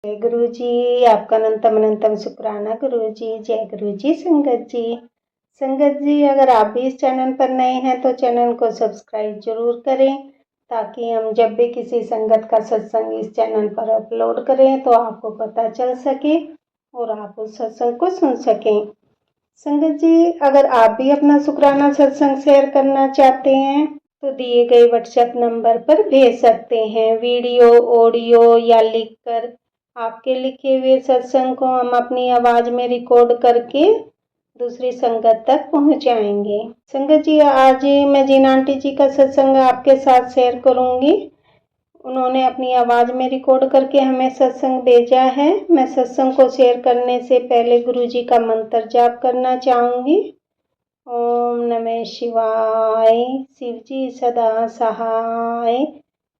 जय गुरु जी। आपका अनंतम अनंतम शुक्राना गुरु जी। जय गुरु जी। संगत जी, अगर आप भी इस चैनल पर नए हैं तो चैनल को सब्सक्राइब जरूर करें, ताकि हम जब भी किसी संगत का सत्संग इस चैनल पर अपलोड करें तो आपको पता चल सके और आप उस सत्संग को सुन सकें। संगत जी, अगर आप भी अपना शुक्राना सत्संग शेयर करना चाहते हैं तो दिए गए व्हाट्सएप नंबर पर भेज सकते हैं। वीडियो, ऑडियो या लिखकर आपके लिखे हुए सत्संग को हम अपनी आवाज में रिकॉर्ड करके दूसरी संगत तक पहुंचाएंगे। संगत जी, आज मैं जीना आंटी जी का सत्संग आपके साथ शेयर करूंगी। उन्होंने अपनी आवाज में रिकॉर्ड करके हमें सत्संग भेजा है। मैं सत्संग को शेयर करने से पहले गुरु जी का मंत्र जाप करना चाहूंगी। ओम नमः शिवाय, शिव जी सदा सहाय।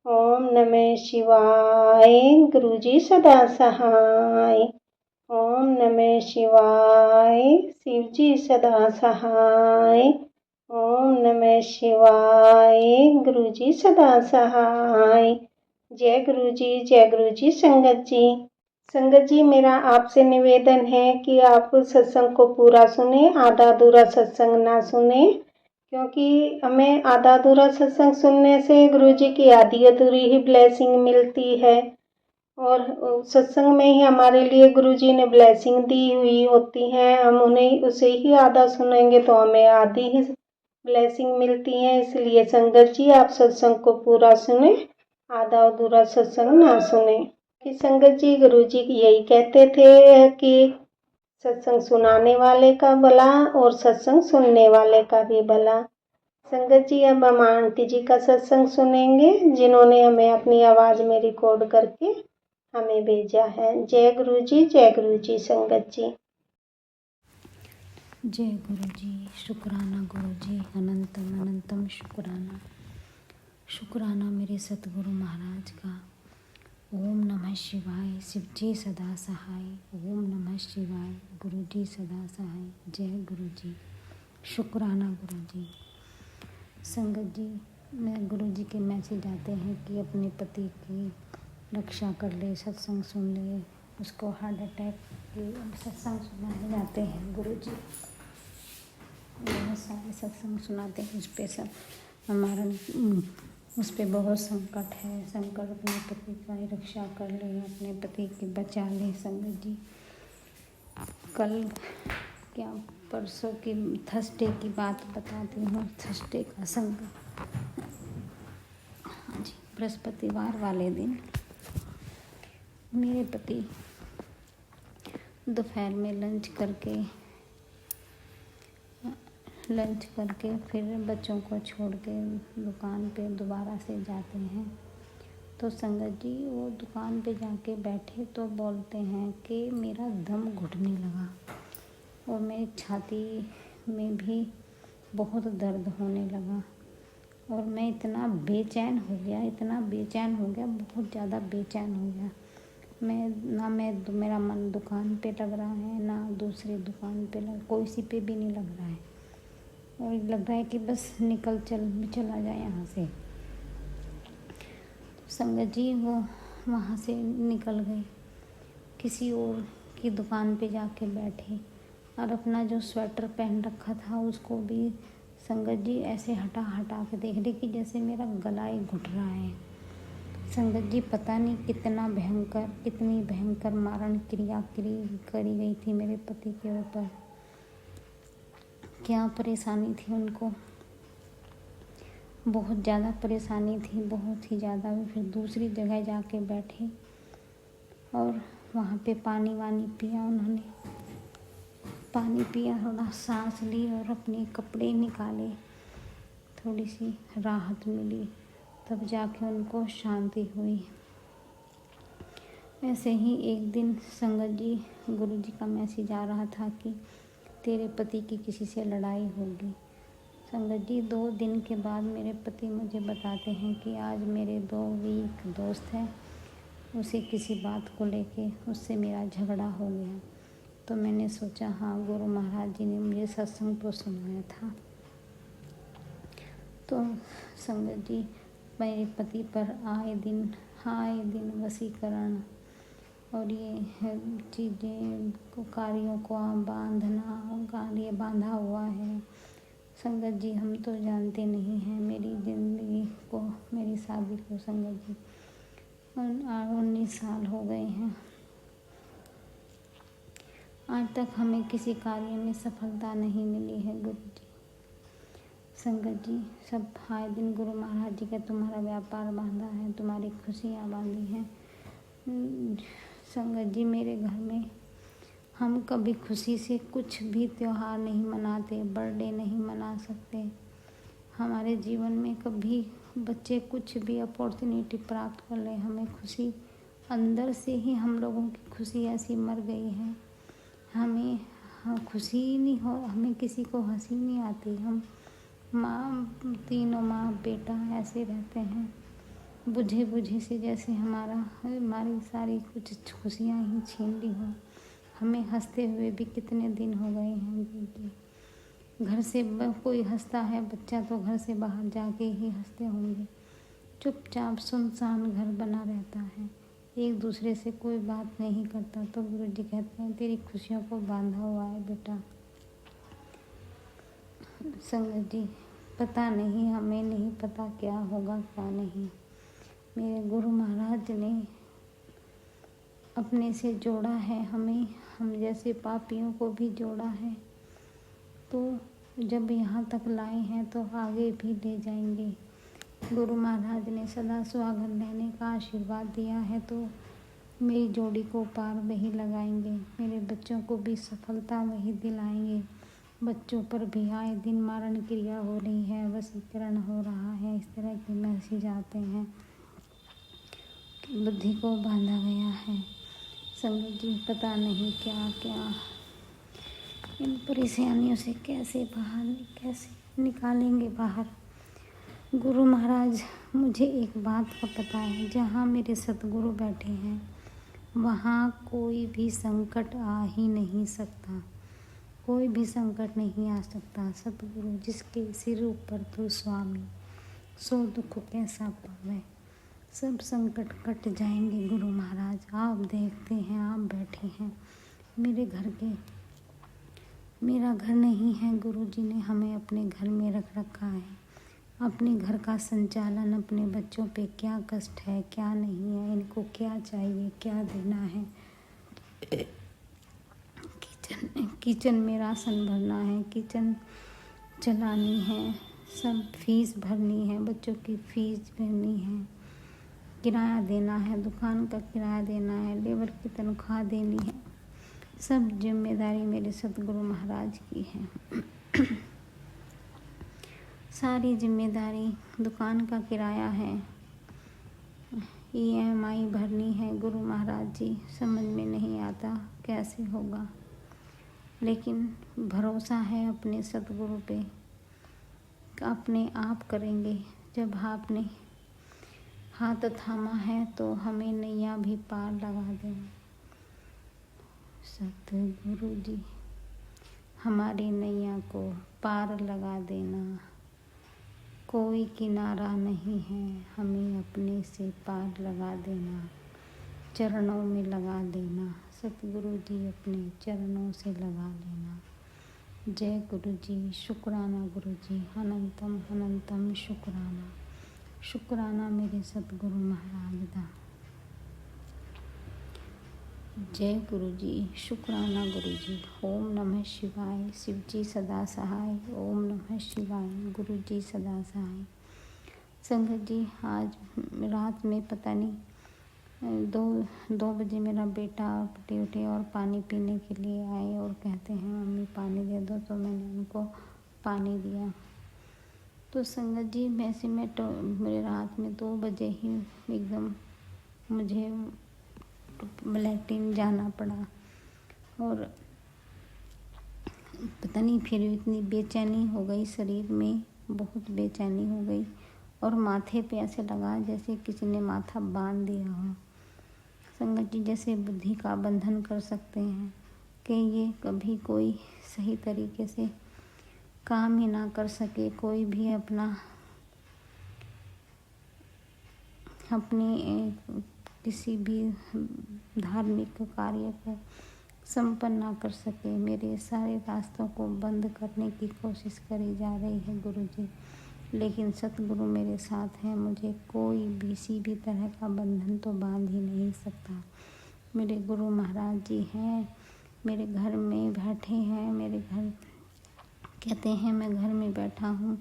ओम नमः शिवाय, गुरु जी सदा सहाय। ओम नमः शिवाय, शिव जी सदा सहाय। ओम नमः शिवाय, गुरु जी सदा सहाय। जय गुरु जी। जय गुरु जी। संगत जी, मेरा आपसे निवेदन है कि आप सत्संग को पूरा सुने, आधा अधूरा सत्संग ना सुने, क्योंकि हमें आधा अधूरा सत्संग सुनने से गुरु जी की आधी अधूरी ही ब्लेसिंग मिलती है, और सत्संग में ही हमारे लिए गुरु जी ने ब्लेसिंग दी हुई होती है। हम उन्हें उसे ही आधा सुनेंगे तो हमें आधी ही ब्लेसिंग मिलती है। इसलिए संगत जी, आप सत्संग को पूरा सुने, आधा अधूरा सत्संग ना सुने। कि संगत जी, गुरु जी यही कहते थे कि सत्संग सुनाने वाले का भला और सत्संग सुनने वाले का भी भला। संगत जी, अब हम आंटी जी का सत्संग सुनेंगे, जिन्होंने हमें अपनी आवाज में रिकॉर्ड करके हमें भेजा है। जय गुरु जी। जय गुरु जी। संगत जी, जय गुरु जी। शुक्राना गुरु जी, अनंतम अनंतम शुक्राना। शुक्राना मेरे सतगुरु महाराज का। ओम नमः शिवाय, शिव जी सदा सहाय। ओम नमः शिवाय, गुरु जी सदा सहाय। जय गुरु जी। शुक्राना गुरु जी। संगत जी, मैं गुरु जी के मैसेज आते हैं कि अपने पति की रक्षा कर ले, सत्संग सुन ले। उसको हार्ट अटैक के सत्संग सुनाए जाते हैं गुरु जी, बहुत सारे सत्संग सुनाते हैं। उस पर सब हमारा उस पर बहुत संकट है। संकट अपने पति का ही रक्षा कर ले, अपने पति की बचा ले। संगत जी, कल क्या परसों की थर्सडे की बात बताती हूँ। थर्सडे का संकट, हाँ जी, बृहस्पतिवार वाले दिन मेरे पति दोपहर में लंच करके फिर बच्चों को छोड़ के दुकान पे दोबारा से जाते हैं। तो संगत जी, वो दुकान पे जाके बैठे तो बोलते हैं कि मेरा दम घुटने लगा और मेरी छाती में भी बहुत दर्द होने लगा, और मैं इतना बेचैन हो गया, बहुत ज़्यादा बेचैन हो गया। मेरा मन दुकान पे लग रहा है, ना दूसरी दुकान पे कोई सी पे भी नहीं लग रहा है, और लग रहा है कि बस चला जाए यहाँ से। तो संगत जी, वो वहाँ से निकल गए, किसी और की दुकान पे जाके बैठे, और अपना जो स्वेटर पहन रखा था उसको भी संगत जी ऐसे हटा के देख रही कि जैसे मेरा गला ही घुट रहा है। संगत जी, पता नहीं कितनी भयंकर मारण क्रिया करी गई थी मेरे पति के ऊपर। क्या परेशानी थी उनको, बहुत ज़्यादा परेशानी थी, बहुत ही ज़्यादा। फिर दूसरी जगह जाके बैठे और वहाँ पे पानी वानी पिया उन्होंने, थोड़ा सांस ली और अपने कपड़े निकाले, थोड़ी सी राहत मिली, तब जाके उनको शांति हुई। ऐसे ही एक दिन संगत जी, गुरु जी का मैसेज आ रहा था कि तेरे पति की किसी से लड़ाई होगी। संगत जी, 2 दिन के बाद मेरे पति मुझे बताते हैं कि आज मेरे 2 वीक दोस्त हैं, उसे किसी बात को लेके उससे मेरा झगड़ा हो गया। तो मैंने सोचा, हाँ, गुरु महाराज जी ने मुझे सत्संग तो सुनाया था। तो संगत जी, मेरे पति पर आए दिन वशीकरण और ये चीज़ें को कार्यों को बांधना ये बांधा हुआ है। संगत जी हम तो जानते नहीं हैं मेरी ज़िंदगी को, मेरी शादी को संगत जी 19 साल हो गए हैं। आज तक हमें किसी कार्य में सफलता नहीं मिली है गुरु जी। संगत जी सब आए दिन गुरु महाराज जी का तुम्हारा व्यापार बांधा है, तुम्हारी खुशियाँ बांधी हैं। संगत जी मेरे घर में हम कभी खुशी से कुछ भी त्योहार नहीं मनाते, बर्थडे नहीं मना सकते। हमारे जीवन में कभी बच्चे कुछ भी अपॉर्चुनिटी प्राप्त कर ले, हमें खुशी अंदर से ही, हम लोगों की खुशी ऐसी मर गई है। हमें खुशी ही नहीं हो, हमें किसी को हंसी नहीं आती। हम तीनों माँ बेटा ऐसे रहते हैं बुझे बुझे से, जैसे हमारी सारी कुछ खुशियाँ ही छीन ली हो। हमें हंसते हुए भी कितने दिन हो गए हैं। घर से कोई हंसता है बच्चा तो घर से बाहर जाके ही हंसते होंगे। चुपचाप सुनसान घर बना रहता है, एक दूसरे से कोई बात नहीं करता। तो गुरु जी कहते हैं तेरी खुशियों को बांधा हुआ है बेटा। संगत जी पता नहीं, हमें नहीं पता क्या होगा क्या नहीं। मेरे गुरु महाराज ने अपने से जोड़ा है हमें, हम जैसे पापियों को भी जोड़ा है। तो जब यहाँ तक लाए हैं तो आगे भी ले जाएंगे। गुरु महाराज ने सदा सुहागन रहने का आशीर्वाद दिया है, तो मेरी जोड़ी को पार वही लगाएंगे। मेरे बच्चों को भी सफलता वही दिलाएंगे। बच्चों पर भी आए दिन मारण क्रिया हो रही है, वशीकरण हो रहा है, इस तरह के मैसेज आते हैं। बुद्धि को बांधा गया है। संगत जी पता नहीं क्या क्या इन परेशानियों से कैसे निकालेंगे बाहर। गुरु महाराज मुझे एक बात का पता है, जहाँ मेरे सतगुरु बैठे हैं वहाँ कोई भी संकट आ ही नहीं सकता, कोई भी संकट नहीं आ सकता। सतगुरु जिसके सिर ऊपर तो स्वामी, सो दुख कैसा पावे। सब संकट कट जाएंगे गुरु महाराज। आप देखते हैं, आप बैठे हैं मेरे घर के, मेरा घर नहीं है, गुरु जी ने हमें अपने घर में रख रखा है। अपने घर का संचालन, अपने बच्चों पे क्या कष्ट है क्या नहीं है, इनको क्या चाहिए क्या देना है, किचन में राशन भरना है, किचन चलानी है, सब फीस भरनी है, बच्चों की फीस भरनी है, किराया देना है, दुकान का किराया देना है, लेबर की तनख्वाह देनी है। सब जिम्मेदारी मेरे सतगुरु महाराज की है। सारी जिम्मेदारी, दुकान का किराया है, EMI भरनी है। गुरु महाराज जी समझ में नहीं आता कैसे होगा, लेकिन भरोसा है अपने सतगुरु पे, अपने आप करेंगे। जब आपने हाथ थामा है तो हमें नैया भी पार लगा दें। सतगुरु जी हमारी नैया को पार लगा देना, कोई किनारा नहीं है, हमें अपने से पार लगा देना, चरणों में लगा देना। सतगुरु जी अपने चरणों से लगा लेना। जय गुरु जी, शुक्राना गुरु जी, अनंतम अनंतम शुक्राना, शुक्राना मेरे सतगुरु महाराज दा। जय गुरु जी, शुक्राना गुरु जी। ओम नमः शिवाय, शिव जी सदा सहाय। ओम नमः शिवाय, गुरु जी सदा सहाय। संगत जी आज रात में पता नहीं 2 बजे मेरा बेटा पटी उठे और पानी पीने के लिए आए और कहते हैं मम्मी पानी दे दो, तो मैंने उनको पानी दिया। तो संगत जी मेरे रात में 2 बजे ही एकदम मुझे लैट्रिन जाना पड़ा, और पता नहीं फिर इतनी बेचैनी हो गई, शरीर में बहुत बेचैनी हो गई, और माथे पे ऐसे लगा जैसे किसी ने माथा बांध दिया हो। संगत जी जैसे बुद्धि का बंधन कर सकते हैं कि ये कभी कोई सही तरीके से काम ही ना कर सके, कोई भी अपनी किसी भी धार्मिक कार्य को संपन्न ना कर सके। मेरे सारे रास्तों को बंद करने की कोशिश करी जा रही है गुरुजी, लेकिन सतगुरु मेरे साथ हैं। मुझे कोई भी किसी भी तरह का बंधन तो बांध ही नहीं सकता। मेरे गुरु महाराज जी हैं, मेरे घर में बैठे हैं। मेरे घर कहते हैं मैं घर में बैठा हूँ,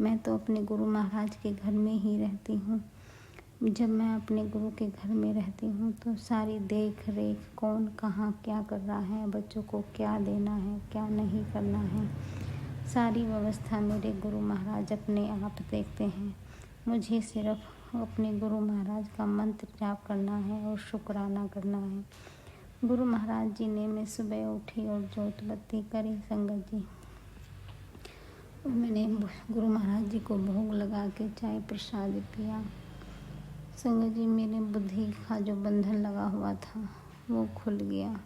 मैं तो अपने गुरु महाराज के घर में ही रहती हूँ। जब मैं अपने गुरु के घर में रहती हूँ तो सारी देख रेख, कौन कहाँ क्या कर रहा है, बच्चों को क्या देना है, क्या नहीं करना है, सारी व्यवस्था मेरे गुरु महाराज अपने आप देखते हैं। मुझे सिर्फ अपने गुरु महाराज का मंत्र जाप करना है और शुक्राना करना है। गुरु महाराज जी ने मैं सुबह उठी और जोत बत्ती करी संगत जी। मैंने गुरु महाराज जी को भोग लगा के चाय प्रसाद पिया। संगत जी, मेरे बुद्धि का जो बंधन लगा हुआ था वो खुल गया।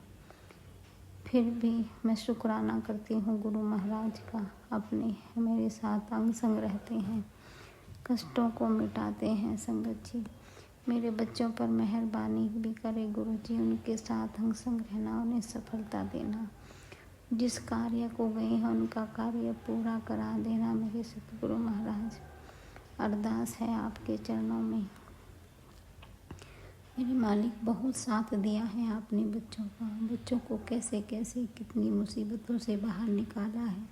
फिर भी मैं शुक्राना करती हूँ गुरु महाराज का। अपने मेरे साथ अंग संग रहते हैं, कष्टों को मिटाते हैं संगत जी। मेरे बच्चों पर मेहरबानी भी करे गुरु जी, उनके साथ अंग संग रहना, उन्हें सफलता देना, जिस कार्य को गए हैं उनका कार्य पूरा करा देना मेरे सतगुरु महाराज। अरदास है आपके चरणों में। मेरे मालिक, बहुत साथ दिया है आपने बच्चों का। बच्चों को कैसे कैसे कितनी मुसीबतों से बाहर निकाला है।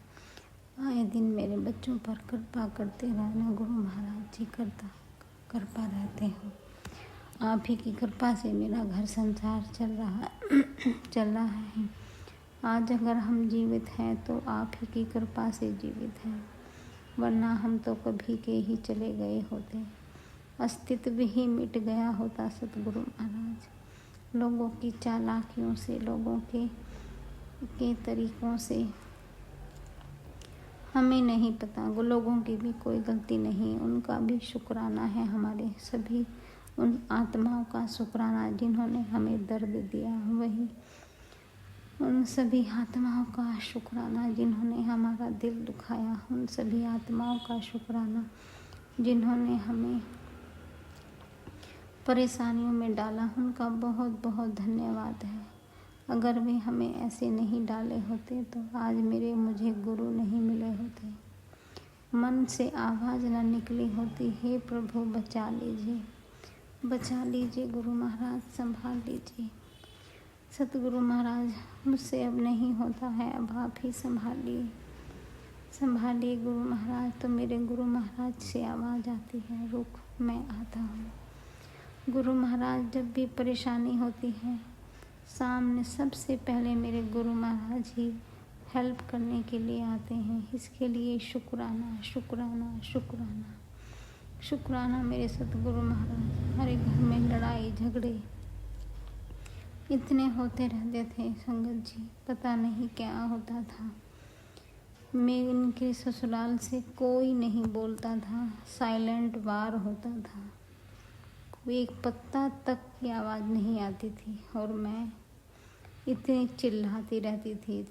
आए दिन मेरे बच्चों पर कृपा करते रहना गुरु महाराज जी, कृपा रहते हो। आप ही की कृपा से मेरा घर संसार चल रहा है। आज अगर हम जीवित हैं तो आप ही की कृपा से जीवित हैं, वरना हम तो कभी के ही चले गए होते, अस्तित्व ही मिट गया होता सतगुरु महाराज। लोगों की चालाकियों से, लोगों के तरीकों से हमें नहीं पता, लोगों की भी कोई गलती नहीं, उनका भी शुक्राना है। हमारे सभी उन आत्माओं का शुक्राना जिन्होंने हमें दर्द दिया, वही उन सभी आत्माओं का शुक्राना जिन्होंने हमारा दिल दुखाया, उन सभी आत्माओं का शुक्राना जिन्होंने हमें परेशानियों में डाला, उनका बहुत बहुत धन्यवाद है। अगर वे हमें ऐसे नहीं डाले होते तो आज मुझे गुरु नहीं मिले होते, मन से आवाज़ न निकली होती, हे प्रभु बचा लीजिए गुरु महाराज, संभाल लीजिए। सतगुरु महाराज, मुझसे अब नहीं होता है, अब आप ही संभालिए गुरु महाराज। तो मेरे गुरु महाराज से आवाज़ आती है, रुक मैं आता हूँ। गुरु महाराज, जब भी परेशानी होती है सामने सबसे पहले मेरे गुरु महाराज ही हेल्प करने के लिए आते हैं। इसके लिए शुक्राना शुक्राना शुक्राना शुक्राना मेरे सतगुरु महाराज। हमारे घर में लड़ाई झगड़े इतने होते रहते थे संगत जी, पता नहीं क्या होता था। मैं इनके ससुराल से कोई नहीं बोलता था, साइलेंट वार होता था, एक पत्ता तक की आवाज़ नहीं आती थी और मैं इतनी चिल्लाती रहती थी,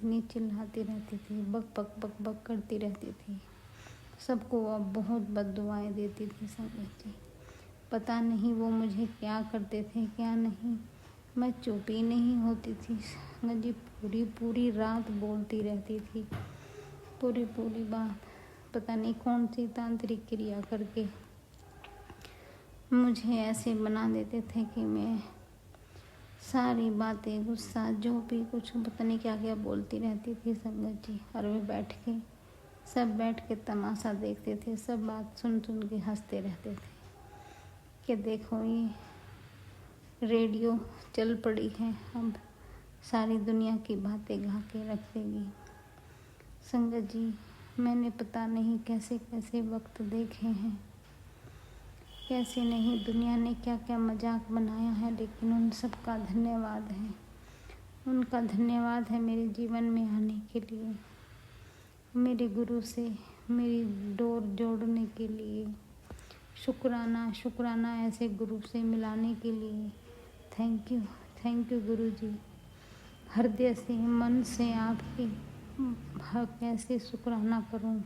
बक करती रहती थी। सबको अब बहुत बद्दुआएं देती थी संगत जी। पता नहीं वो मुझे क्या करते थे क्या नहीं, मैं चुप ही नहीं होती थी संगत जी। पूरी रात बोलती रहती थी, पूरी बात। पता नहीं कौन सी तांत्रिक क्रिया करके मुझे ऐसे बना देते थे कि मैं सारी बातें, गुस्सा, जो भी कुछ पता नहीं क्या क्या बोलती रहती थी संगत जी। और वे सब बैठ के तमाशा देखते थे, सब बात सुन के हंसते रहते थे कि देखो ये रेडियो चल पड़ी है, अब सारी दुनिया की बातें गा के रख देगी। संगत जी, मैंने पता नहीं कैसे कैसे वक्त देखे हैं, कैसे नहीं दुनिया ने क्या क्या मजाक बनाया है, लेकिन उन सब का धन्यवाद है। उनका धन्यवाद है मेरे जीवन में आने के लिए, मेरे गुरु से मेरी डोर जोड़ने के लिए। शुक्राना ऐसे गुरु से मिलाने के लिए। थैंक यू गुरु जी। हृदय से, मन से आपके कैसे शुक्राना करूं,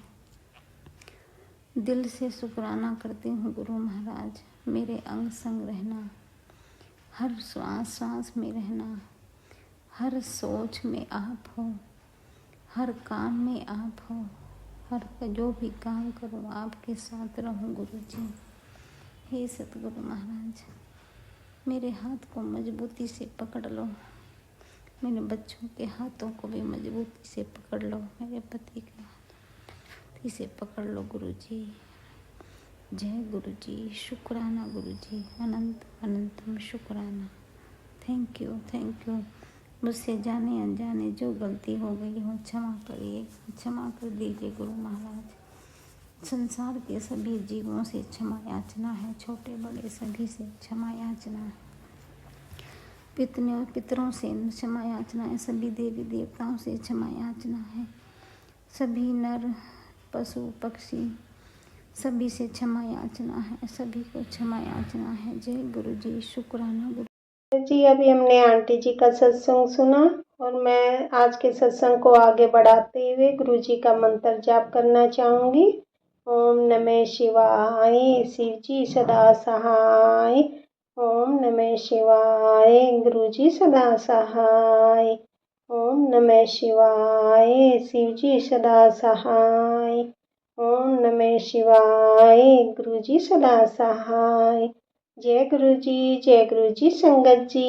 दिल से शुक्राना करती हूँ गुरु महाराज। मेरे अंग संग रहना, हर श्वास सांस में रहना, हर सोच में आप हो, हर काम में आप हो, हर जो भी काम करूँ आपके साथ रहूँ गुरु जी। हे सतगुरु महाराज, मेरे हाथ को मजबूती से पकड़ लो, मेरे बच्चों के हाथों को भी मजबूती से पकड़ लो, मेरे पति के हाथ मजबूती से पकड़ लो गुरु जी। जय गुरु जी, शुक्राना गुरु जी, अनंत अनंतम शुक्राना। Thank you. मुझसे जाने अनजाने जो गलती हो गई हो क्षमा करिए, क्षमा कर दीजिए गुरु महाराज। संसार के सभी जीवों से क्षमा याचना है, छोटे बड़े सभी से क्षमा याचना है। पितरों से क्षमा याचना है, सभी देवी देवताओं से क्षमा याचना है, सभी नर पशु पक्षी सभी से क्षमा याचना है, सभी को क्षमा याचना है। जय गुरु जी, शुक्राना गुरु जी। अभी हमने आंटी जी का सत्संग सुना और मैं आज के सत्संग को आगे बढ़ाते हुए गुरु जी का मंत्र जाप करना चाहूँगी। ओम नमः शिवाय, शिव जी सदा सहाय। ओम नमः शिवाय, गुरु जी सदा सहाय। ओम नमः शिवाय, शिव जी सदा सहाय। ओम नमः शिवाय, गुरु जी सदा सहाय। जय गुरु जी संगत जी।